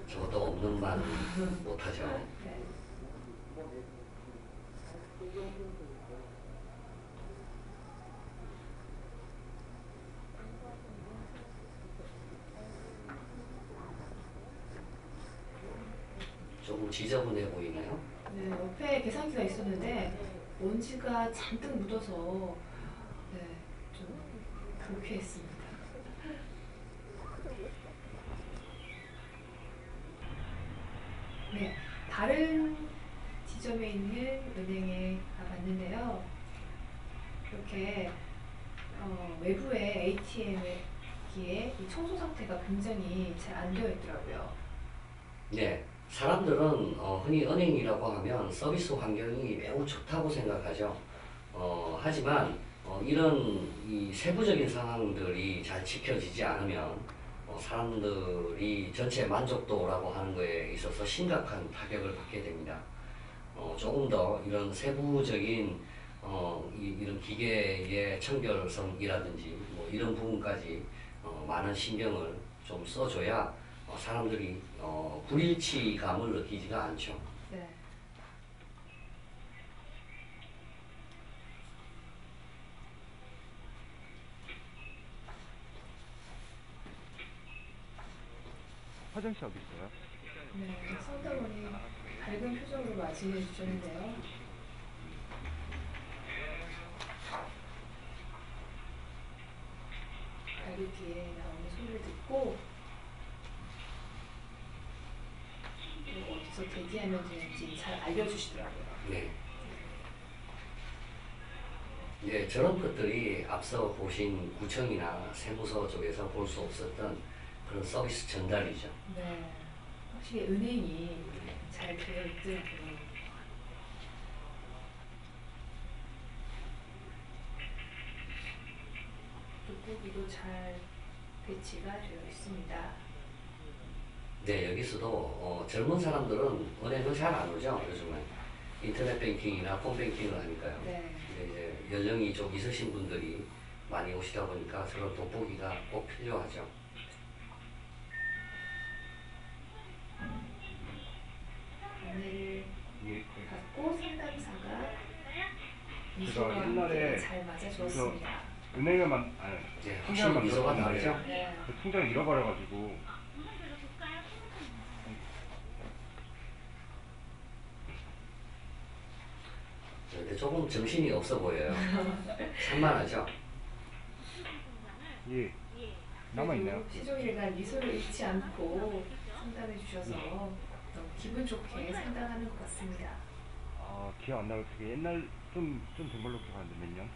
[SPEAKER 2] 저것도 없는 말 못하죠.
[SPEAKER 1] 네.
[SPEAKER 2] 조금 지저분해 보이나요?
[SPEAKER 1] 네, 옆에 계산기가 있었는데 먼지가 잔뜩 묻어서 네, 좀 불쾌했습니다. 네, 다른 지점에 있는 은행에 가봤는데요. 이렇게 외부에 ATM기에 청소 상태가 굉장히 잘 안 되어 있더라고요.
[SPEAKER 2] 네, 사람들은 흔히 은행이라고 하면 서비스 환경이 매우 좋다고 생각하죠. 하지만 이런 이 세부적인 상황들이 잘 지켜지지 않으면 사람들이 전체 만족도라고 하는 거에 있어서 심각한 타격을 받게 됩니다. 조금 더 이런 세부적인 이런 기계의 청결성이라든지 뭐 이런 부분까지 많은 신경을 좀 써줘야 사람들이 불일치감을 느끼지가 않죠.
[SPEAKER 1] 네.
[SPEAKER 3] 화장실 어디 있어요?
[SPEAKER 1] 네, 상담원이 밝은 표정으로 맞이해 주셨는데요. 발기 뒤에 나오는 소리를 듣고 하면 되는지 잘 알려주시더라고요.
[SPEAKER 2] 네. 예, 저런 것들이 앞서 보신 구청이나 세무서 쪽에서 볼 수 없었던 그런 서비스 전달이죠.
[SPEAKER 1] 네. 확실히 은행이 잘 되어 있더라고요. 돋보기도 잘 배치가 되어 있습니다.
[SPEAKER 2] 네, 여기서도 젊은 사람들은 은행을 잘 안 오죠, 요즘은. 인터넷 뱅킹이나 폰 뱅킹을 하니까요.
[SPEAKER 1] 네.
[SPEAKER 2] 근데 이제 연령이 좀 있으신 분들이 많이 오시다 보니까 저런 돋보기가 꼭 필요하죠.
[SPEAKER 1] 안내를
[SPEAKER 6] 예.
[SPEAKER 1] 받고 상담사가 미소와
[SPEAKER 6] 제가
[SPEAKER 1] 함께
[SPEAKER 6] 옛날에
[SPEAKER 1] 잘 맞아주었습니다.
[SPEAKER 6] 은행을
[SPEAKER 2] 네, 확실히
[SPEAKER 6] 통장을
[SPEAKER 2] 미소가
[SPEAKER 6] 만들었는데
[SPEAKER 2] 다르죠.
[SPEAKER 1] 네.
[SPEAKER 6] 그 통장을 잃어버려가지고
[SPEAKER 2] 근데 조금 정신이 없어 보여요. 산만하죠.
[SPEAKER 6] 예 남아있나요?
[SPEAKER 1] 시종일관 미소를 잃지 않고 상담해 주셔서 너무 기분 좋게 상담하는 것 같습니다.
[SPEAKER 6] 아 기억 안 나고 되게 옛날 좀 된 걸로 기억하는데 몇 년?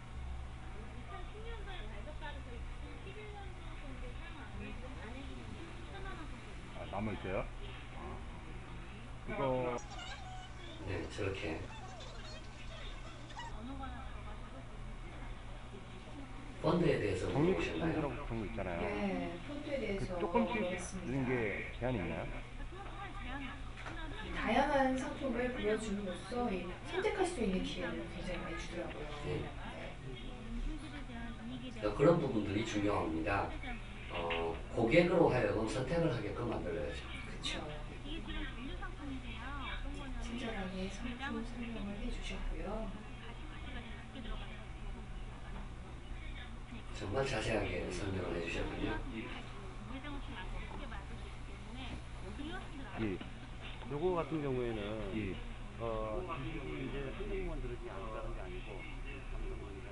[SPEAKER 6] 아 남아있어요? 이거
[SPEAKER 2] 네, 저렇게. 펀드에 대해서 물어보셨나요?
[SPEAKER 6] 적립펀드라고 그런 거 있잖아요.
[SPEAKER 1] 네, 폰트에
[SPEAKER 6] 그
[SPEAKER 1] 대해서
[SPEAKER 6] 조금씩 넣는
[SPEAKER 1] 물어봤습니다.
[SPEAKER 6] 게 제한이 있나요?
[SPEAKER 1] 다양한 상품을 보여줌으로써 이 선택할 수 있는 기회를 굉장히 많이 주더라고요.
[SPEAKER 2] 네.
[SPEAKER 1] 네.
[SPEAKER 2] 그러니까 그런 부분들이 중요합니다. 고객으로 하여금 선택을 하게끔 만들어야죠.
[SPEAKER 1] 그렇죠. 친절하게 상품 설명을 해주셨고요.
[SPEAKER 2] 정말 자세하게 설명을 해주셨군요.
[SPEAKER 6] 예.
[SPEAKER 7] 요거 같은 경우에는
[SPEAKER 6] 예.
[SPEAKER 7] 이제 선생님만 들으지 않는다는 게 아니고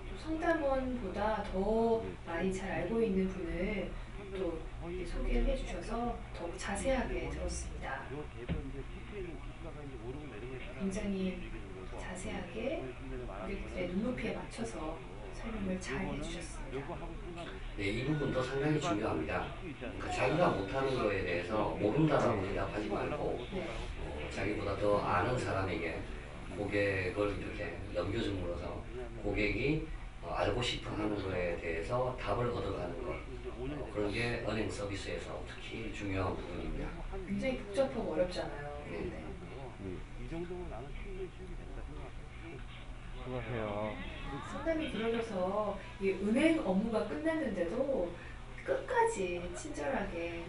[SPEAKER 1] 또 상담원보다 더 많이 잘 알고 있는 분을 또 이렇게 소개를 해주셔서 더욱 자세하게 들었습니다.
[SPEAKER 7] 요 개별 이제 TP에는 기수가 이제 오르고 내리고에 따라
[SPEAKER 1] 굉장히 자세하게 고객들의 눈높이에 맞춰서 설명을 잘 해주셨습니다.
[SPEAKER 7] 요거 하고 순간
[SPEAKER 2] 네, 이 부분도 상당히 중요합니다. 그러니까 자기가 못하는 거에 대해서 모른다라고 대답하지 말고
[SPEAKER 1] 네.
[SPEAKER 2] 자기보다 더 아는 사람에게 고객을 이렇게 넘겨줌으로써 고객이 알고 싶어 하는 거에 대해서 답을 얻어가는 것. 그런 게 은행 서비스에서 특히 중요한 부분입니다.
[SPEAKER 1] 굉장히 복잡하고 어렵잖아요.
[SPEAKER 2] 네.
[SPEAKER 1] 네.
[SPEAKER 7] 이 정도면 나는 충분히 준비됐다 생각해.
[SPEAKER 6] 수고하세요.
[SPEAKER 1] 상담이 길어져서 이 은행 업무가 끝났는데도 끝까지 친절하게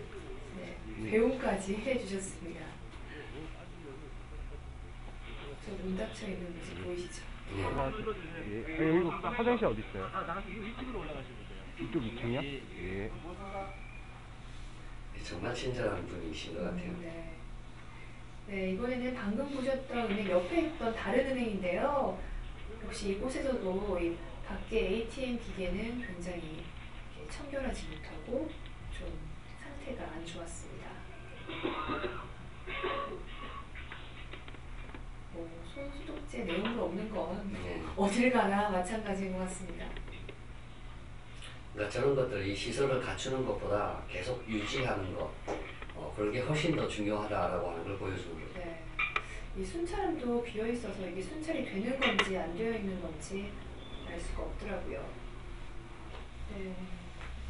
[SPEAKER 1] 네, 배움까지 해주셨습니다. 저 문 닫혀 있는 모습 보이시죠?
[SPEAKER 2] 네.
[SPEAKER 6] 예. 여기 화장실 어디 있어요?
[SPEAKER 7] 나가서 이쪽으로 올라가시면 돼요.
[SPEAKER 6] 이쪽 2층이요? 예.
[SPEAKER 2] 정말 친절한 분이신 것 같아요.
[SPEAKER 1] 네. 네, 이번에는 방금 보셨던 은행 옆에 있던 다른 은행인데요. 역시 이곳에서도 이 밖에 ATM 기계는 굉장히 이렇게 청결하지 못하고 좀 상태가 안 좋았습니다. 손 소독제 내용도 없는 건
[SPEAKER 2] 네.
[SPEAKER 1] 어딜 가나 마찬가지인 것 같습니다.
[SPEAKER 2] 그러니까 저런 것들이 시설을 갖추는 것보다 계속 유지하는 것, 그런 게 훨씬 더 중요하다라고 하는 걸 보여주는 거죠.
[SPEAKER 1] 네. 이 순찰함도 비어 있어서 이게 순찰이 되는 건지 안 되어 있는 건지 알 수가 없더라고요. 네.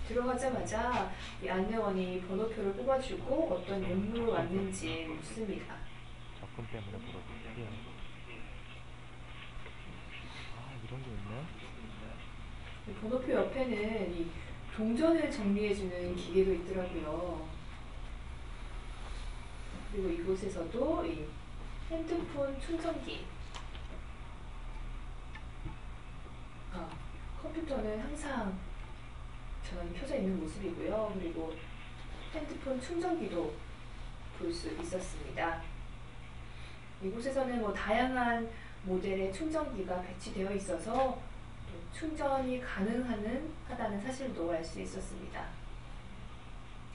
[SPEAKER 1] 들어가자마자 이 안내원이 번호표를 뽑아주고 어떤 용무로 왔는지 묻습니다.
[SPEAKER 3] 접근 때문에 물어볼게요. 아, 이런 게 있네.
[SPEAKER 1] 이 번호표 옆에는 이 동전을 정리해주는 기계도 있더라고요. 그리고 이곳에서도 이 핸드폰 충전기, 컴퓨터는 항상 전원이 켜져 있는 모습이고요. 그리고 핸드폰 충전기도 볼 수 있었습니다. 이곳에서는 뭐 다양한 모델의 충전기가 배치되어 있어서 또 충전이 가능하다는 사실도 알 수 있었습니다.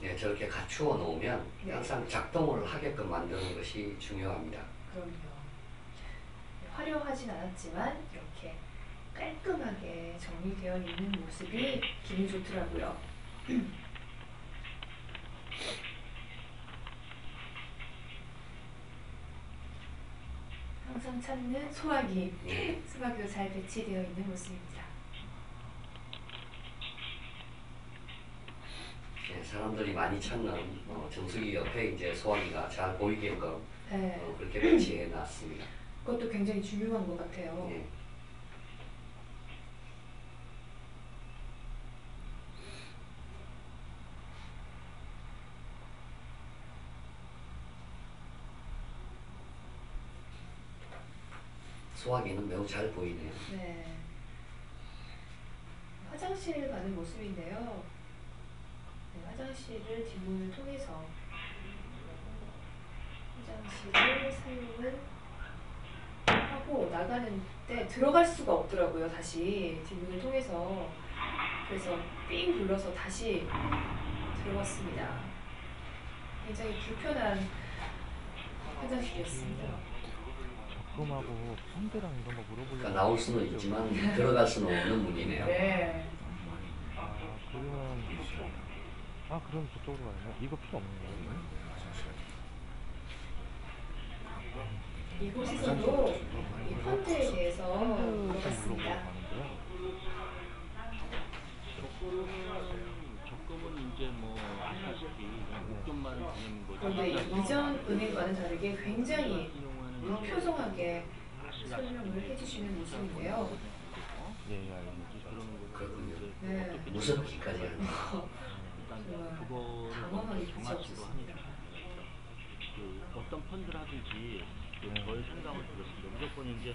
[SPEAKER 2] 네, 저렇게 갖추어 놓으면
[SPEAKER 1] 네.
[SPEAKER 2] 항상 작동을 하게끔 만드는 것이 중요합니다.
[SPEAKER 1] 그럼요. 화려하진 않았지만 이렇게 깔끔하게 정리되어 있는 모습이 기분이 좋더라고요. 항상 찾는 소화기, 소화기도 잘 배치되어 있는 모습입니다.
[SPEAKER 2] 네, 사람들이 많이 찾는 정수기 옆에 이제 소화기가 잘 보이게끔
[SPEAKER 1] 네,
[SPEAKER 2] 그렇게 배치해 놨습니다.
[SPEAKER 1] 그것도 굉장히 중요한 것 같아요.
[SPEAKER 2] 네. 소화기는 매우 잘 보이네요.
[SPEAKER 1] 네. 화장실 가는 모습인데요. 네, 화장실을 뒷문을 통해서 화장실을 사용을 하고 나가는데 들어갈 수가 없더라고요. 다시 뒷문을 통해서. 그래서 삥 둘러서 다시 들어갔습니다. 굉장히 불편한 화장실이었습니다.
[SPEAKER 3] 적금하고 펀드랑 이런 거 물어보려고.
[SPEAKER 2] 그러니까 나올 수는 있지만 들어갈 수는 없는 문이네요.
[SPEAKER 1] 네.
[SPEAKER 3] 그럼 저쪽으로 가야 되나? 이거 필요 없는 거예요?
[SPEAKER 1] 이곳에서도 이 펀드에 대해서 물어봤습니다.
[SPEAKER 7] 적금은 이제 뭐 아시다시피 목돈만 되는 거죠.
[SPEAKER 1] 그런데 이전 은행과는 다르게 굉장히 무표정하게 설명을 해주시는 모습인데요.
[SPEAKER 3] 예, 알겠습니다.
[SPEAKER 2] 그렇군요.
[SPEAKER 1] 네.
[SPEAKER 2] 무섭기까지 하는.
[SPEAKER 7] 그거를
[SPEAKER 1] 당황하기 그치
[SPEAKER 7] 정하기로
[SPEAKER 1] 없었습니다.
[SPEAKER 7] 합니다. 어떤 펀드를 하든지 저의 생각을 들었습니다. 무조건 이제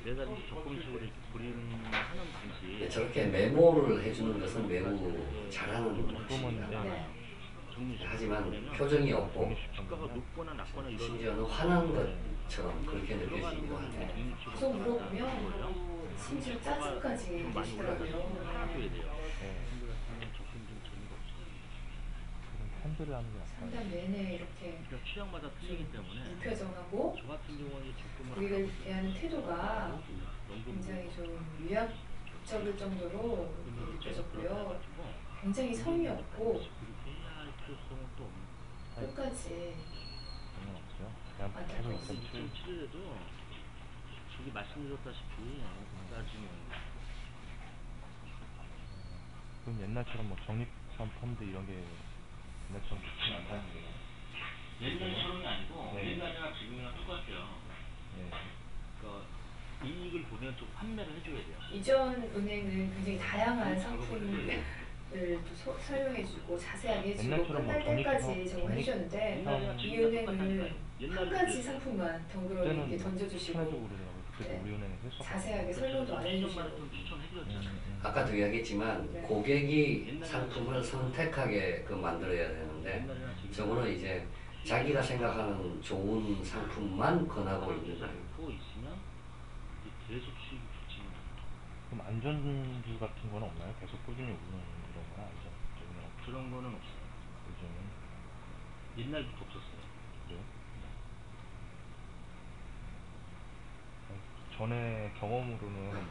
[SPEAKER 7] 내가 이제 적금식으로 하는 당시
[SPEAKER 2] 네, 저렇게 메모를 해주는 것은 매우 잘하는 것입니다.
[SPEAKER 1] 네.
[SPEAKER 2] 하지만 표정이 없고
[SPEAKER 7] 주가가 높거나 낮거나 이런
[SPEAKER 2] 심지어는 화난 것처럼 그렇게 느껴지기도 하네요.
[SPEAKER 1] 계속 물어보면 심지어 짜증까지 내시더라고요.
[SPEAKER 7] 해줘야 돼요.
[SPEAKER 3] 적금 좀 재미가 없어요. 그럼 펀드를 하는 게 낫다.
[SPEAKER 1] 상담 내내 이렇게
[SPEAKER 7] 그러니까 취향마다 틀리기 때문에
[SPEAKER 1] 무표정하고
[SPEAKER 7] 저 같은 경우는 적금을
[SPEAKER 1] 고객을 대하는 태도가
[SPEAKER 7] 연금
[SPEAKER 1] 굉장히 좀 위압적일 정도로 느껴졌고요. 굉장히 성의 없고
[SPEAKER 7] 해야 할 필요성은 또 없는.
[SPEAKER 1] 끝까지
[SPEAKER 3] 그런 건 없어요. 그냥
[SPEAKER 1] 맞아요.
[SPEAKER 3] 계속
[SPEAKER 7] 좀
[SPEAKER 3] 있으면 치우고.
[SPEAKER 7] 치료해도 저기 말씀드렸다시피 나중에
[SPEAKER 3] 그럼 옛날처럼 뭐 적립산 펀드 이런 게 옛날처럼 좋지 않다는 거예요.
[SPEAKER 7] 옛날처럼이 아니고
[SPEAKER 3] 네.
[SPEAKER 7] 옛날이나 지금이랑 똑같아요.
[SPEAKER 3] 네.
[SPEAKER 7] 그러니까 이익을 보면 좀 판매를 해줘야 돼요.
[SPEAKER 1] 이전 은행은 굉장히 다양한 상품을 또 설명해주고 자세하게 해주고
[SPEAKER 3] 옛날처럼 뭐
[SPEAKER 1] 끝날 때까지
[SPEAKER 3] 적립-
[SPEAKER 1] 정보해 주셨는데
[SPEAKER 7] 옛날이나
[SPEAKER 1] 이
[SPEAKER 7] 지금이랑
[SPEAKER 1] 은행은
[SPEAKER 7] 똑같다니까요.
[SPEAKER 1] 한 가지 상품만 덩그러니 이렇게
[SPEAKER 3] 그때는
[SPEAKER 1] 던져주시고
[SPEAKER 3] 추천해주고 그러더라고요. 그때도
[SPEAKER 1] 네.
[SPEAKER 3] 우리 은행에서 했었거든요.
[SPEAKER 1] 자세하게 설명도 안 해주시고
[SPEAKER 7] 좀 추천해드렸잖아요.
[SPEAKER 2] 아까도 이야기했지만
[SPEAKER 1] 네.
[SPEAKER 2] 고객이 상품을 선택하게 만들어야 되는데
[SPEAKER 7] 옛날이나 지금
[SPEAKER 2] 저거는 이제 자기가 생각하는 좋은 상품만 권하고 있는 거예요.
[SPEAKER 7] 그거 있으면 이제 계속 수익이 좋지.
[SPEAKER 3] 그럼 안전주 같은 건 없나요? 계속 꾸준히 오르는 이런 거나 안전적인 건 없죠?
[SPEAKER 7] 그런 거는 없어요.
[SPEAKER 3] 요즘은
[SPEAKER 7] 옛날부터 없었어요.
[SPEAKER 3] 그래요? 전에 경험으로는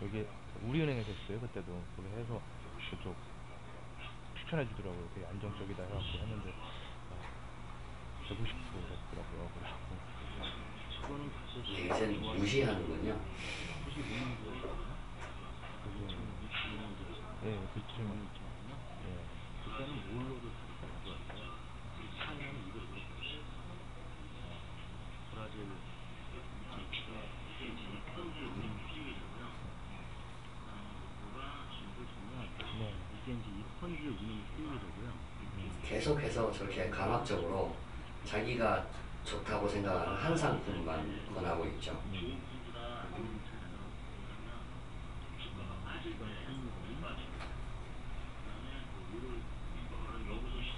[SPEAKER 3] 여기 우리은행에서 했어요. 그때도 그걸 해서 그쪽 추천해 주더라고요. 되게 안정적이다 해갖고 했는데 150% 그렇더라고요. 그래서
[SPEAKER 7] 그거는 벌써
[SPEAKER 2] 네, 이젠 무시하는군요.
[SPEAKER 7] 95년도에
[SPEAKER 3] 예, 그쯤 예.
[SPEAKER 7] 그때는 몰로도 다 가져왔어요. 차이나는 이걸 그렇게 브라질
[SPEAKER 3] 네.
[SPEAKER 7] 이게 이제 이 펀드의 운영 수익이라고요.
[SPEAKER 2] 계속해서 저렇게 강압적으로 자기가 좋다고 생각하는 한 상품만 권하고 있죠.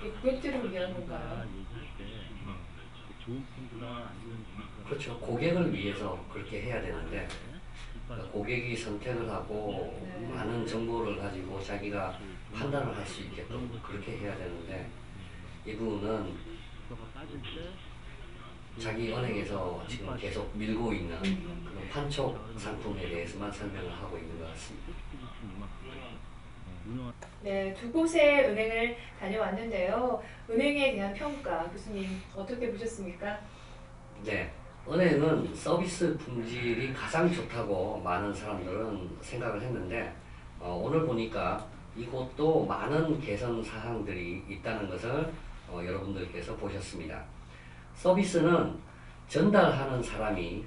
[SPEAKER 1] 이 고객들을 위한 건가요?
[SPEAKER 7] 얘기할 때 좋은 펀드나 안 좋은 펀드나
[SPEAKER 2] 그렇죠. 고객을 위해서 그렇게 해야 되는데 그러니까 고객이 선택을 하고
[SPEAKER 1] 네.
[SPEAKER 2] 많은 정보를 가지고 자기가 판단을 할 수 있게끔 그렇게 해야 되는데 이분은
[SPEAKER 7] 주가가 빠질 때
[SPEAKER 2] 자기 은행에서 지금 계속 밀고 있는 그런 판촉 상품에 대해서만 설명을 하고 있는 것 같습니다.
[SPEAKER 1] 네, 두 곳의 은행을 다녀왔는데요. 은행에 대한 평가, 교수님 어떻게 보셨습니까?
[SPEAKER 2] 네, 은행은 서비스 품질이 가장 좋다고 많은 사람들은 생각을 했는데 오늘 보니까 이곳도 많은 개선 사항들이 있다는 것을 여러분들께서 보셨습니다. 서비스는 전달하는 사람이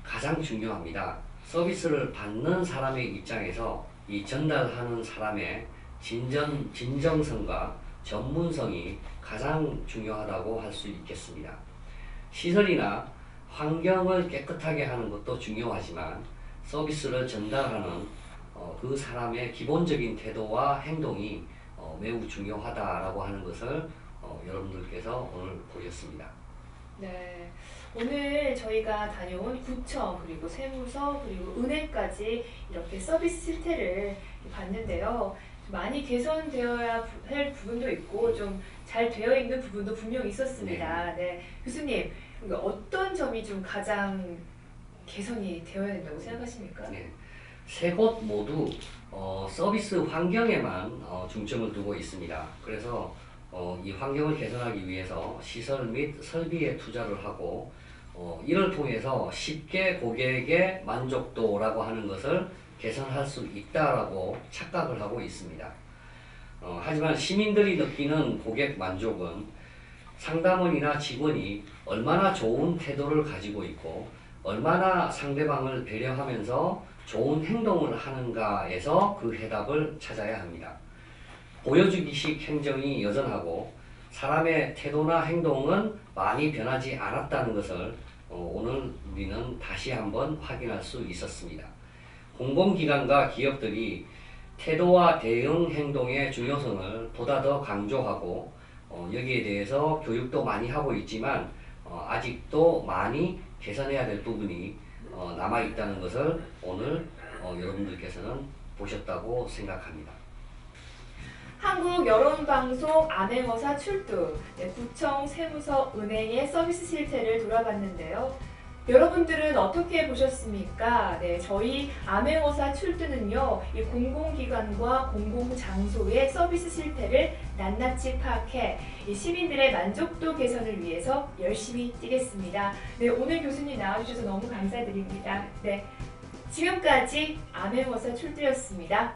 [SPEAKER 2] 가장 중요합니다. 서비스를 받는 사람의 입장에서 이 전달하는 사람의 진정성과 전문성이 가장 중요하다고 할 수 있겠습니다. 시설이나 환경을 깨끗하게 하는 것도 중요하지만 서비스를 전달하는 그 사람의 기본적인 태도와 행동이 매우 중요하다라고 하는 것을 여러분들께서 오늘 보셨습니다.
[SPEAKER 1] 네, 오늘 저희가 다녀온 구청, 그리고 세무서, 그리고 은행까지 이렇게 서비스 실태를 봤는데요. 많이 개선되어야 할 부분도 있고 좀 잘 되어 있는 부분도 분명히 있었습니다. 네, 교수님, 어떤 점이 좀 가장 개선이 되어야 된다고 생각하십니까?
[SPEAKER 2] 네, 세 곳 모두 서비스 환경에만 중점을 두고 있습니다. 그래서 이 환경을 개선하기 위해서 시설 및 설비에 투자를 하고 이를 통해서 쉽게 고객의 만족도라고 하는 것을 개선할 수 있다라고 착각을 하고 있습니다. 하지만 시민들이 느끼는 고객 만족은 상담원이나 직원이 얼마나 좋은 태도를 가지고 있고 얼마나 상대방을 배려하면서 좋은 행동을 하는가에서 그 해답을 찾아야 합니다. 보여주기식 행정이 여전하고 사람의 태도나 행동은 많이 변하지 않았다는 것을 오늘 우리는 다시 한번 확인할 수 있었습니다. 공공기관과 기업들이 태도와 대응 행동의 중요성을 보다 더 강조하고 여기에 대해서 교육도 많이 하고 있지만 아직도 많이 개선해야 될 부분이 남아있다는 것을 오늘 여러분들께서는 보셨다고 생각합니다.
[SPEAKER 1] 한국여론방송 암행어사 출두, 네, 구청, 세무서, 은행의 서비스 실태를 돌아봤는데요. 여러분들은 어떻게 보셨습니까? 네, 저희 암행어사 출두는요, 이 공공기관과 공공장소의 서비스 실태를 낱낱이 파악해 이 시민들의 만족도 개선을 위해서 열심히 뛰겠습니다. 네, 오늘 교수님 나와주셔서 너무 감사드립니다. 네, 지금까지 암행어사 출두였습니다.